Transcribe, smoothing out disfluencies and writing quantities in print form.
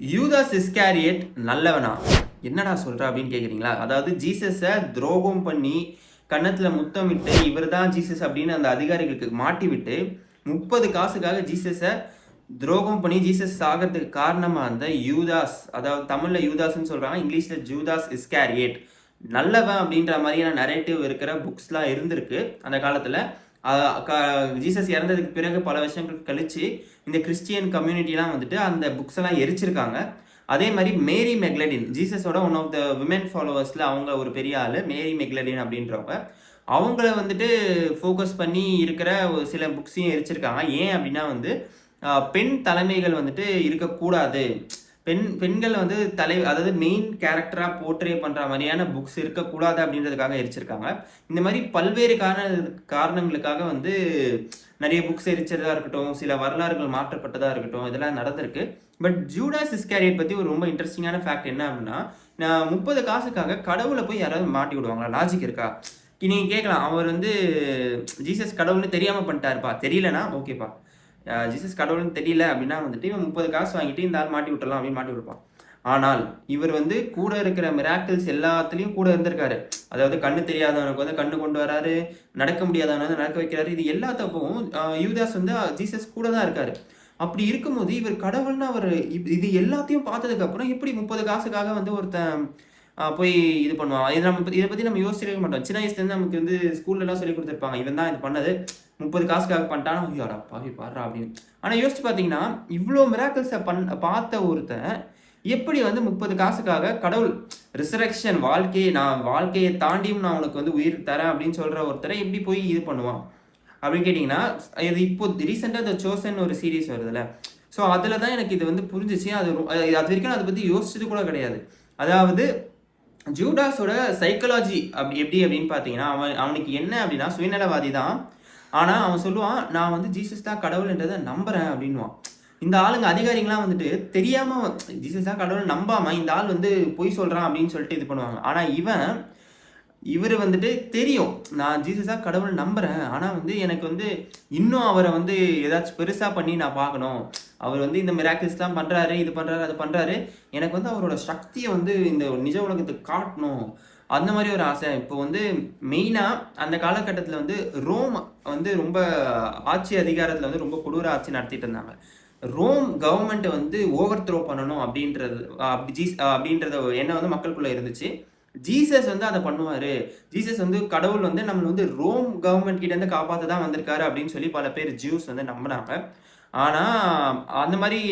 யூதாஸ் இஸ்காரியட் நல்லவனா? என்னடா சொல்ற அப்படின்னு கேட்குறீங்களா? அதாவது ஜீசஸை துரோகம் பண்ணி கன்னத்தில் முத்தமிட்டு இவர் தான் ஜீசஸ் அப்படின்னு அந்த அதிகாரிகளுக்கு மாட்டி விட்டு 30 காசுக்காக ஜீசஸை துரோகம் பண்ணி ஜீசஸ் ஆகிறதுக்கு காரணமாக இருந்த யூதாஸ், அதாவது தமிழில் யூதாஸ்ன்னு சொல்கிறாங்க, இங்கிலீஷில் ஜூதாஸ் இஸ்காரியட் நல்லவன் அப்படின்ற மாதிரியான நரேட்டிவ் இருக்கிற புக்ஸ்லாம் இருந்திருக்கு அந்த காலத்தில். ஜீசஸ் இறந்ததுக்கு பிறகு பல வருஷங்கள் கழிச்சு இந்த கிறிஸ்டியன் கம்யூனிட்டிலாம் வந்துட்டு அந்த புக்ஸ் எல்லாம் எரிச்சிருக்காங்க. அதே மாதிரி மேரி மெக்லடின், ஜீசஸோட ஒன் ஆஃப் த விமென் ஃபாலோவர்ஸில் அவங்க ஒரு பெரிய ஆள், மேரி மெக்லடின் அப்படின்றவங்க, அவங்கள வந்துட்டு ஃபோக்கஸ் பண்ணி இருக்கிற ஒரு சில புக்ஸையும் எரிச்சிருக்காங்க. ஏன் அப்படின்னா வந்து பெண் தலைமைகள் வந்துட்டு இருக்கக்கூடாது, பெண்கள் வந்து அதாவது மெயின் கேரக்டராக போர்ட்ரே பண்ணுற மாதிரியான புக்ஸ் இருக்கக்கூடாது அப்படின்றதுக்காக எரிச்சிருக்காங்க. இந்த மாதிரி பல்வேறு காரணங்களுக்காக வந்து நிறைய புக்ஸ் எரிச்சதாக இருக்கட்டும், சில வரலாறுகள் மாற்றப்பட்டதாக இருக்கட்டும், இதெல்லாம் நடந்திருக்கு. பட் ஜூடாஸ் இஸ்காரியட் பற்றி ஒரு ரொம்ப இன்ட்ரெஸ்டிங்கான ஃபேக்ட் என்ன அப்படின்னா, நான் 30 காசுக்காக கடவுளை போய் யாராவது மாட்டி விடுவாங்களா? லாஜிக் இருக்கா? நீங்கள் கேட்கலாம், அவர் வந்து ஜீசஸ் கடவுள்னு தெரியாமல் பண்ணிட்டாருப்பா, தெரியலனா ஓகேப்பா, ஜீசஸ் கடவுள்னு தெரியல அப்படின்னா வந்துட்டு இவன் 30 காசு வாங்கிட்டு இந்த ஆள் மாட்டி விட்டுறலாம் அப்படின்னு மாட்டி விடுப்பான். ஆனால் இவர் வந்து கூட இருக்கிற மிராக்கிள்ஸ் எல்லாத்துலேயும் கூட இருந்திருக்காரு. அதாவது கண்ணு தெரியாதவனுக்கு வந்து கண்ணு கொண்டு வராரு, நடக்க முடியாதவனை வந்து நடக்க வைக்கிறாரு. இது எல்லாத்தப்பவும் யூதாஸ் வந்து ஜீசஸ் கூட தான் இருக்காரு. அப்படி இருக்கும்போது இவர் கடவுள்னு அவர் இது எல்லாத்தையும் பார்த்ததுக்கு அப்புறம் எப்படி 30 காசுக்காக வந்து ஒருத்தன் போய் இது பண்ணுவான்? இதை பற்றி நம்ம யோசிச்சிருக்க மாட்டோம். சின்ன வயசுலேருந்து நமக்கு வந்து ஸ்கூல்லலாம் சொல்லி கொடுத்துருப்பாங்க, இவன் தான் இது பண்ணது, 30 காசுக்காக பண்ணிட்டானா, ஐயோடா பாவி பாடுறா அப்படின்னு. ஆனால் யோசிச்சு பார்த்தீங்கன்னா, இவ்வளோ மிராக்கிள்ஸை பார்த்த ஒருத்தன் எப்படி வந்து 30 காசுக்காக கடவுள் ரிசரக்ஷன் வாழ்க்கையை தாண்டியும் நான் உனக்கு வந்து உயிர் தரேன் அப்படின்னு சொல்கிற ஒருத்தரை எப்படி போய் இது பண்ணுவான் அப்படின்னு கேட்டிங்கன்னா, இது இப்போ ரீசெண்டாக த சோசன் ஒரு சீரீஸ் வருதுல்ல, ஸோ அதில் தான் எனக்கு இது வந்து புரிஞ்சிச்சு. அது வரைக்கும் அதை பற்றி யோசிச்சது கூட கிடையாது. அதாவது ஜூடாஸோட சைக்காலஜி எப்படி அப்படின்னு பார்த்தீங்கன்னா, அவனுக்கு என்ன அப்படின்னா சுயநலவாதி தான். ஆனால் அவன் சொல்லுவான், நான் வந்து ஜீசஸ் தான் கடவுள்ன்றதை நம்புகிறேன் அப்படின்வான். இந்த ஆளுங்க அதிகாரிங்களாம் வந்துட்டு தெரியாமல் ஜீசஸ் தான் கடவுள் நம்பாமல் இந்த ஆள் வந்து பொய் சொல்கிறான் அப்படின்னு சொல்லிட்டு இது பண்ணுவாங்க. ஆனால் இவர் வந்துட்டு தெரியும், நான் ஜீசஸாக கடவுள் நம்புகிறேன், ஆனால் வந்து எனக்கு வந்து இன்னும் அவரை வந்து ஏதாச்சும் பெருசாக பண்ணி நான் பார்க்கணும், அவர் வந்து இந்த மிராக்கிள்ஸ்லாம் பண்ணுறாரு, இது பண்ணுறாரு, அது பண்ணுறாரு, எனக்கு வந்து அவரோட சக்தியை வந்து இந்த நிஜ உலகத்துக்கு காட்டணும், அந்த மாதிரி ஒரு ஆசை. இப்போ வந்து மெயினாக அந்த காலகட்டத்தில் வந்து ரோம் வந்து ரொம்ப ஆட்சி அதிகாரத்தில் வந்து ரொம்ப கொடூர ஆட்சி நடத்திட்டு இருந்தாங்க. ரோம் கவர்மெண்ட்டை வந்து ஓவர் த்ரோ பண்ணணும் அப்படின்றத எண்ணம் வந்து மக்களுக்குள்ளே இருந்துச்சு. ஜீசஸ் வந்து அதை பண்ணுவார், ஜீசஸ் வந்து கடவுள் வந்து நம்மளை வந்து ரோம் கவர்மெண்ட் கிட்டேருந்து காப்பாற்ற தான் வந்திருக்காரு அப்படின்னு சொல்லி பல பேர் ஜூஸ் வந்து நம்பினாங்க. ஆனால் அந்த மாதிரி